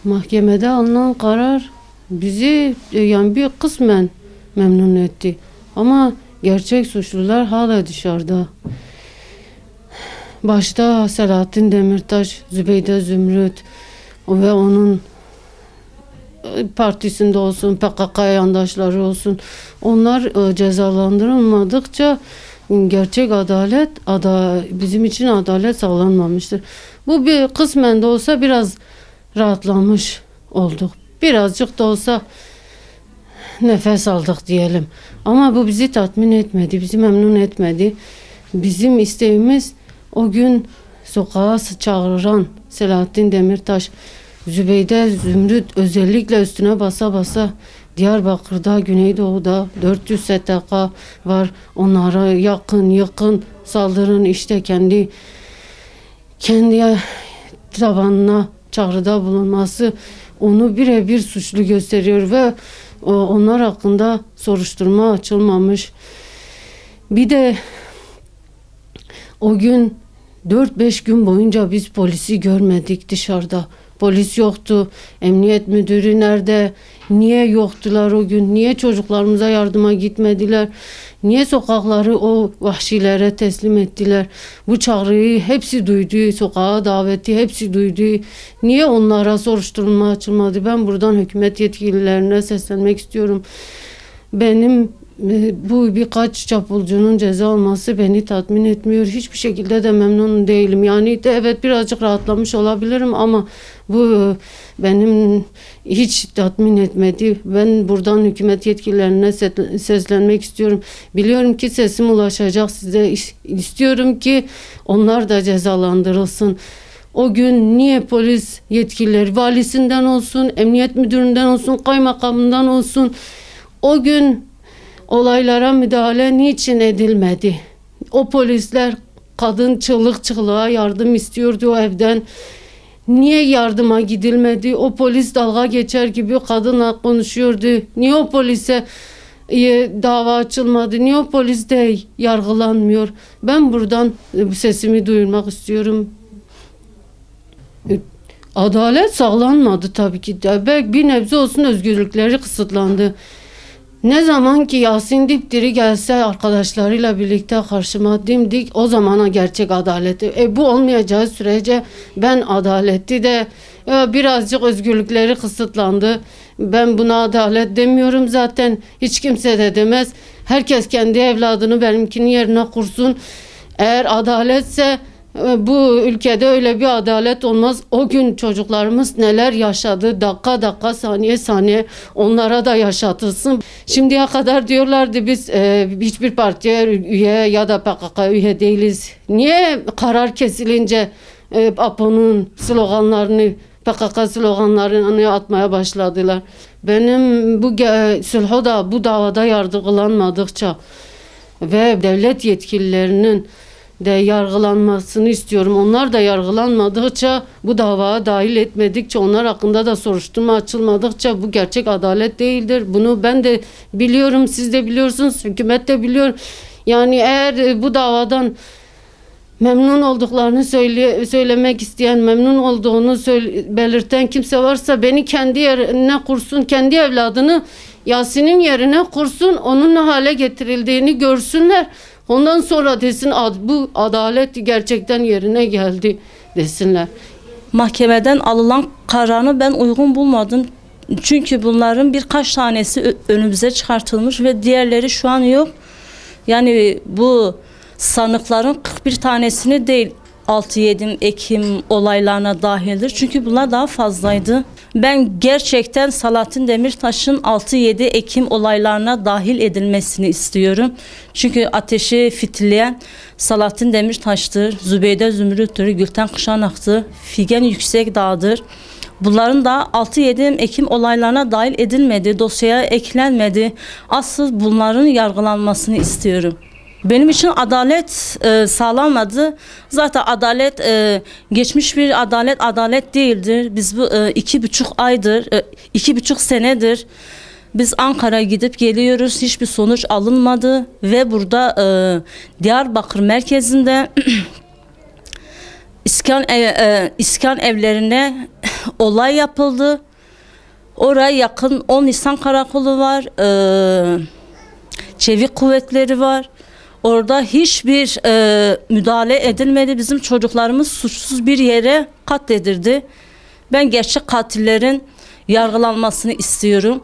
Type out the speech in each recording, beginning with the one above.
Mahkemede alınan karar bizi yani bir kısmen memnun etti. Ama gerçek suçlular hala dışarıda. Başta Selahattin Demirtaş, Zübeyde Zümrüt ve onun partisinde olsun, PKK yandaşları olsun, onlar cezalandırılmadıkça gerçek adalet bizim için adalet sağlanmamıştır. Bu bir kısmen de olsa biraz rahatlamış olduk. Birazcık da olsa nefes aldık diyelim. Ama bu bizi tatmin etmedi, bizi memnun etmedi. Bizim isteğimiz o gün sokağa çağıran Selahattin Demirtaş, Zübeyde Zümrüt özellikle üstüne basa basa Diyarbakır'da, Güneydoğu'da 400 STK var. Onlara yakın saldırın, işte kendi tabanına çağrıda bulunması onu birebir suçlu gösteriyor ve onlar hakkında soruşturma açılmamış. Bir de o gün 4-5 gün boyunca biz polisi görmedik dışarıda. Polis yoktu. Emniyet müdürü nerede? Niye yoktular o gün? Niye çocuklarımıza yardıma gitmediler? Niye sokakları o vahşilere teslim ettiler? Bu çağrıyı hepsi duydu. Sokağa daveti hepsi duydu. Niye onlara soruşturma açılmadı? Ben buradan hükümet yetkililerine seslenmek istiyorum. Benim bu birkaç çapulcunun ceza alması beni tatmin etmiyor. Hiçbir şekilde de memnun değilim. Yani de evet birazcık rahatlamış olabilirim ama bu benim hiç tatmin etmedi. Ben buradan hükümet yetkililerine seslenmek istiyorum. Biliyorum ki sesim ulaşacak size. İstiyorum ki onlar da cezalandırılsın. O gün niye polis yetkilileri, valisinden olsun, emniyet müdüründen olsun, kaymakamından olsun, o gün olaylara müdahale niçin edilmedi? O polisler kadın çığlığa yardım istiyordu o evden. Niye yardıma gidilmedi? O polis dalga geçer gibi kadınla konuşuyordu. Niye o polise dava açılmadı? Niye o polis de yargılanmıyor? Ben buradan sesimi duyurmak istiyorum. Adalet sağlanmadı tabii ki de. Belki bir nebze olsun özgürlükleri kısıtlandı. Ne zaman ki Yasin Dipdiri gelse arkadaşlarıyla birlikte karşıma dimdik, o zamana gerçek adaleti. Bu olmayacağı sürece ben adaleti de birazcık özgürlükleri kısıtlandı. Ben buna adalet demiyorum zaten. Hiç kimse de demez. Herkes kendi evladını benimkinin yerine kursun. Eğer adaletse bu ülkede öyle bir adalet olmaz. O gün çocuklarımız neler yaşadı, dakika saniye saniye onlara da yaşatılsın. Şimdiye kadar diyorlardı biz hiçbir partiye üye ya da PKK üye değiliz. Niye karar kesilince APO'nun sloganlarını, PKK sloganlarını atmaya başladılar? Benim bu sulhu da bu davada yargılanmadıkça ve devlet yetkililerinin de yargılanmasını istiyorum. Onlar da yargılanmadıkça, bu davaya dahil etmedikçe, onlar hakkında da soruşturma açılmadıkça bu gerçek adalet değildir. Bunu ben de biliyorum, siz de biliyorsunuz, hükümet de biliyor. Yani eğer bu davadan memnun olduklarını söylemek isteyen, memnun olduğunu belirten kimse varsa beni kendi yerine kursun, kendi evladını Yasin'in yerine kursun, onun ne hale getirildiğini görsünler. Ondan sonra desin bu adalet gerçekten yerine geldi desinler. Mahkemeden alınan kararını ben uygun bulmadım. Çünkü bunların birkaç tanesi önümüze çıkartılmış ve diğerleri şu an yok. Yani bu sanıkların 41 tanesini değil 6-7 Ekim olaylarına dahildir. Çünkü bunlar daha fazlaydı. Ben gerçekten Selahattin Demirtaş'ın 6-7 Ekim olaylarına dahil edilmesini istiyorum. Çünkü ateşi fitilleyen Selahattin Demirtaş'tır, Zübeyde Zümrüt'tür, Gülten Kışanak'tır, Figen Yüksekdağ'dır. Bunların da 6-7 Ekim olaylarına dahil edilmedi, dosyaya eklenmedi. Asıl bunların yargılanmasını istiyorum. Benim için adalet sağlanmadı. Zaten adalet geçmiş bir adalet değildir. Biz bu 2,5 aydır, 2,5 senedir biz Ankara'ya gidip geliyoruz. Hiçbir sonuç alınmadı ve burada Diyarbakır merkezinde iskan evlerine olay yapıldı. Oraya yakın 10 Nisan karakolu var. Çevik kuvvetleri var. Orada hiçbir müdahale edilmedi. Bizim çocuklarımız suçsuz bir yere katledildi. Ben gerçek katillerin yargılanmasını istiyorum.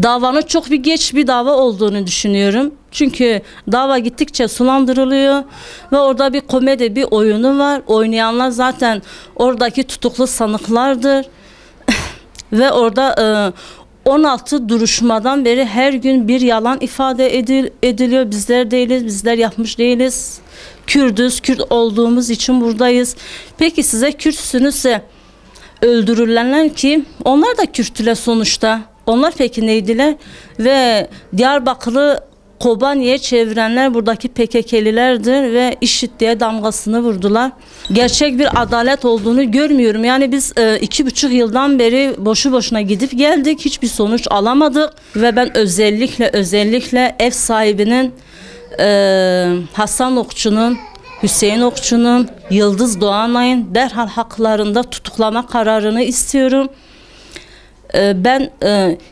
Davanın çok geç bir dava olduğunu düşünüyorum. Çünkü dava gittikçe sulandırılıyor ve orada bir komedi, bir oyunu var. Oynayanlar zaten oradaki tutuklu sanıklardır. Ve orada 16 duruşmadan beri her gün bir yalan ifade ediliyor. Bizler değiliz, bizler yapmış değiliz. Kürdüz, Kürt olduğumuz için buradayız. Peki size Kürtsünüzse öldürülenler ki onlar da Kürtüler sonuçta. Onlar peki neydiler? Ve Diyarbakır'ı Kobani'ye çevirenler buradaki PKK'lilerdir ve IŞİD diye damgasını vurdular. Gerçek bir adalet olduğunu görmüyorum. Yani biz 2,5 yıldan beri boşu boşuna gidip geldik. Hiçbir sonuç alamadık. Ve ben özellikle ev sahibinin Hasan Okçu'nun, Hüseyin Okçu'nun, Yıldız Doğanay'ın derhal haklarında tutuklama kararını istiyorum. Ben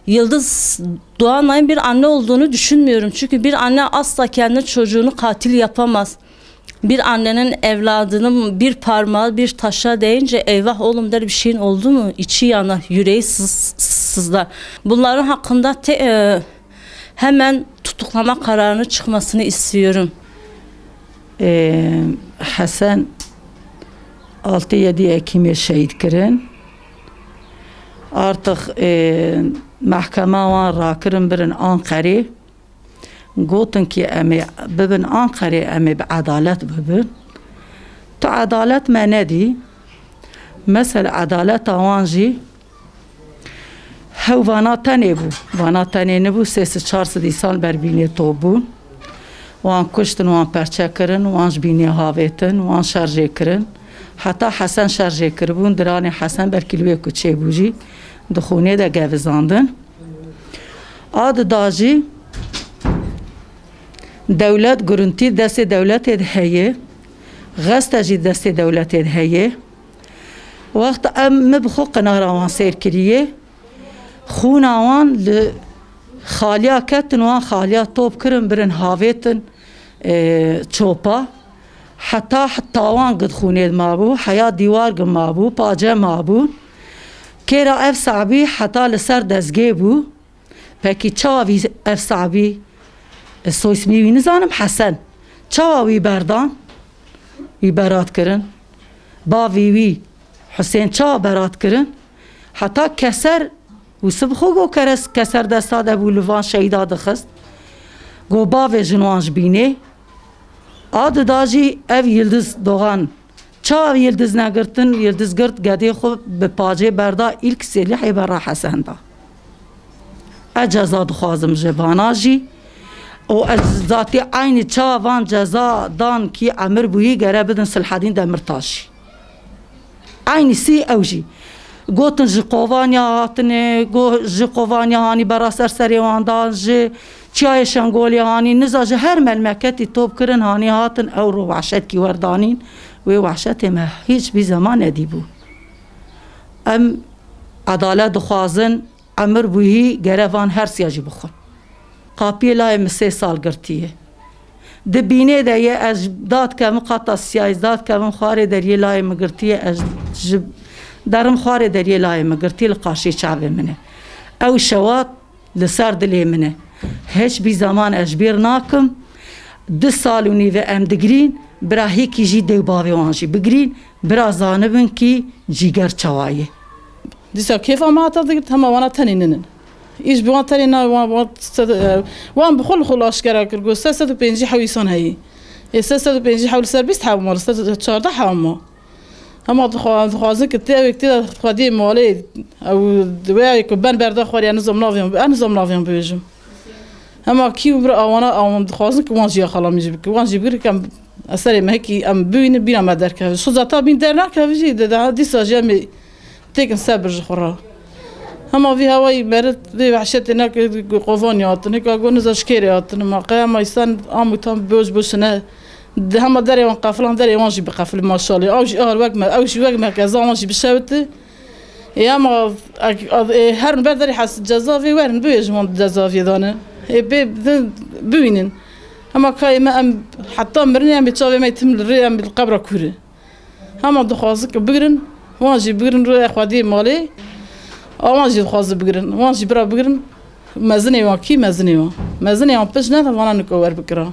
Yıldız Doğanay'ın bir anne olduğunu düşünmüyorum. Çünkü bir anne asla kendi çocuğunu katil yapamaz. Bir annenin evladının bir parmağı bir taşa değince eyvah oğlum der, bir şeyin oldu mu? İçi yanar, yüreği sızlar. Bunların hakkında hemen tutuklama kararını çıkmasını istiyorum. Hasan 6-7 Ekim'e şehit kirin. Artık mahkeme wan rakirin birin Ankara'ya. Gotin ki eme bibin Ankara'ya eme bir adalet bibin. Tu adalet me nedi. Mesela adalet awan jî hev vana tenê bû. Vana tenê nebû 3-4 sal berbînê to bûn. Wan kuştin, wan perçe kirin, wan ji bînê havêtin, wan şerjê kirin. Heta Hasan şerjê kiribûn, diranê Hasan berkî li wê kuçê bû jî di xûnê de gevizandin. Ad da jî dewlet gurintî destê dewletê de heye, xeste jî destê dewletê de heye. Wexta em min bi xwe qinara wan sêr kiriye, xûna wan li xaliya ketin, wan xaliya top kirin birin havêtin çopa. Heta tawan gid xûnê mabû, heya dîwar gid mabû, pace mabû. Kêra ev saibî heta li ser dezgeh bû. Pekî çawa vî ev saibî soysmî wî nizanim Hesen. Çawa wî berdan? Wî berat kirin. Bavê wî Hüseyin çawa berat kirin? Heta keser wî bi xwe got keser desta de bû li van şehîda dixist. Got bavê jin wan ji bînê. Ad da jî ev Yıldız Doğan. Çawa Yıldız negirtin, Yıldız girt gedê xwe bi pacê berda ilk silîhê bera Hesen da. Ez ceza dixwazim ji vana jî. O ez zatî aynı çawa van ceza dan ki emir bûyî gere bidin Silhedîn Demirtaş. Aynısî ew jî. Gotin ji qovaniya hatine, ji qovaniya hanî bera serserê wan dan, ji çiyayê şengolê hanî, niza ji her memleketî top kirin hanî hatin ew ro wehşetkî werdanîn. Wê wehşetê me hiçbir zaman nedîbû. Em adalet dixwazin, emir bûyî gere van her siya jî bixwin. Kapiyê layê min 3 sal girtiye. Di bînê de ye ez dat kevim qata siyayî dat kevim xwarê deriyê layê min girtiye, ez ji derim xwarê deriyê layê min girtiye li qaşê çavê min e. Ew şewat li ser dilê min e. Hiçbir zaman ez ji bêr nakim. 2 sal û nîve em digirîn, bira hêkî jî dewbavê wan jî bigirîn, bira zanibin ki cîger çawa ye. Dîsa kêfa me hata digirt hema wana tenê ninin. İş bi wan tenê na wan bi xwe li xwe aşkera kir got 350 hewîsan heye. 350 hewl ser 20 hewl mal 14 hewl mal. Hema dixwazin ki tevek tê xwediyê malê ew wê ku ben berda xwariya nizam naviyan, en nizam naviyan bêjim. Hema kî bir awana dixwazin ki wan jî xalamî jî bikir. Wan jî bigir ki em eserê me hekî em bînin bîna me derkevin. Şuzata bîn dernakevin jî de daha dîsa jî em têkin sebir ji xwe ra. Hema vî hewayî merit vê wehşetê nekir qovanî hatin, heka got niza şikêrê hatin. Ma qeyama îsan amûtan boj bojine. Hema derê wan qefilan derê wan jî bi qefil maşallah. Ew jî wek merkeza wan jî bişewite. يا ما هرن بدري حس جزافي ورن بيجمون جزافي دانه ببینن اما که ما حتی مرنی هم بچه ما يتم الري هم بالقبر كوره هم دخوازك بگرن وانجي بگرن روی خودی مالی وانجي دخواز بگرن وانجي برا بگرن مزنی وان کی مزنی وان پش نه وانا نکوور بکرا